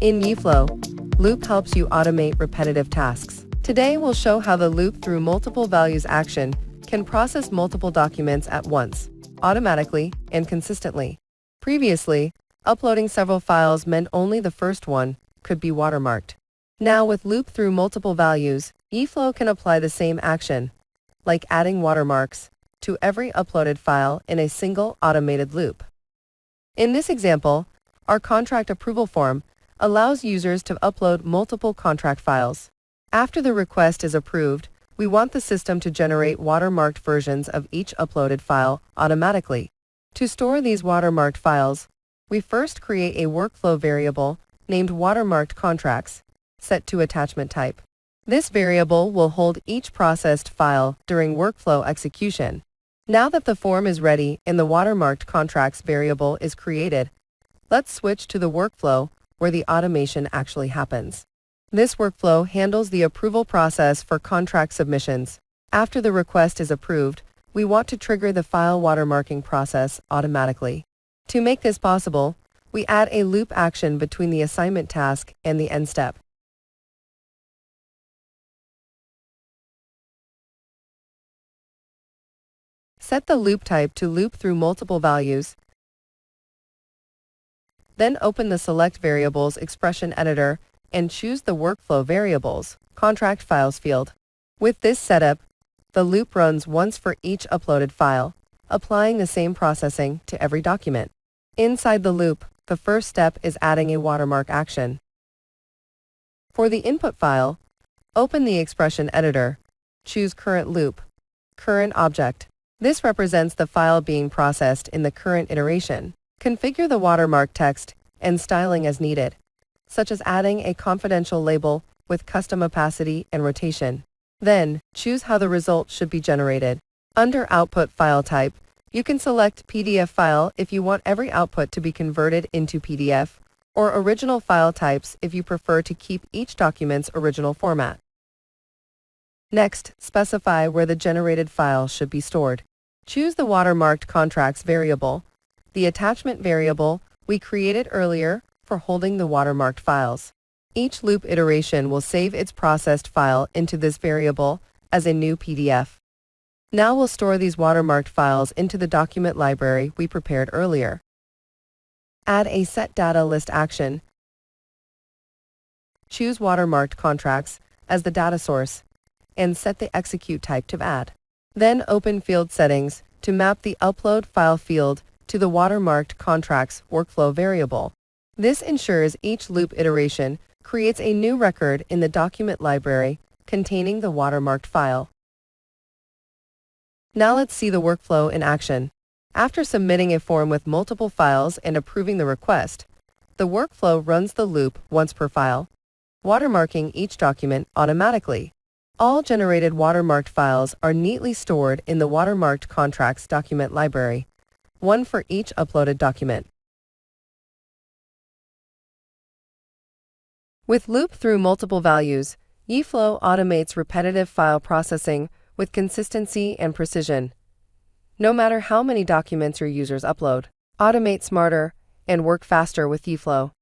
In YFlow, Loop helps you automate repetitive tasks. Today we'll show how the loop through multiple values action can process multiple documents at once, automatically and consistently. Previously, uploading several files meant only the first one could be watermarked. Now with loop through multiple values, YFlow can apply the same action, like adding watermarks, to every uploaded file in a single automated loop. In this example, our contract approval form allows users to upload multiple contract files. After the request is approved, we want the system to generate watermarked versions of each uploaded file automatically. To store these watermarked files, we first create a workflow variable named watermarked contracts, set to attachment type. This variable will hold each processed file during workflow execution. Now that the form is ready and the watermarked contracts variable is created, let's switch to the workflow where the automation actually happens. This workflow handles the approval process for contract submissions. After the request is approved, we want to trigger the file watermarking process automatically. To make this possible, we add a loop action between the assignment task and the end step. Set the loop type to loop through multiple values. Then open the Select Variables expression editor and choose the Workflow Variables Contract Files field. With this setup, the loop runs once for each uploaded file, applying the same processing to every document. Inside the loop, the first step is adding a watermark action. For the input file, open the expression editor, choose Current Loop, Current Object. This represents the file being processed in the current iteration. Configure the watermark text and styling as needed, such as adding a confidential label with custom opacity and rotation. Then, choose how the result should be generated. Under Output File Type, you can select PDF file if you want every output to be converted into PDF, or original file types if you prefer to keep each document's original format. Next, specify where the generated file should be stored. Choose the watermarked contracts variable, the attachment variable we created earlier for holding the watermarked files. Each loop iteration will save its processed file into this variable as a new PDF. Now we'll store these watermarked files into the document library we prepared earlier. Add a Set Data List action. Choose watermarked contracts as the data source and set the execute type to add. Then open Field Settings to map the Upload File field to the watermarked contracts workflow variable. This ensures each loop iteration creates a new record in the document library containing the watermarked file. Now let's see the workflow in action. After submitting a form with multiple files and approving the request, the workflow runs the loop once per file, watermarking each document automatically. All generated watermarked files are neatly stored in the Watermarked Contracts document library, one for each uploaded document. With loop through multiple values, YFlow automates repetitive file processing with consistency and precision. No matter how many documents your users upload, automate smarter and work faster with YFlow.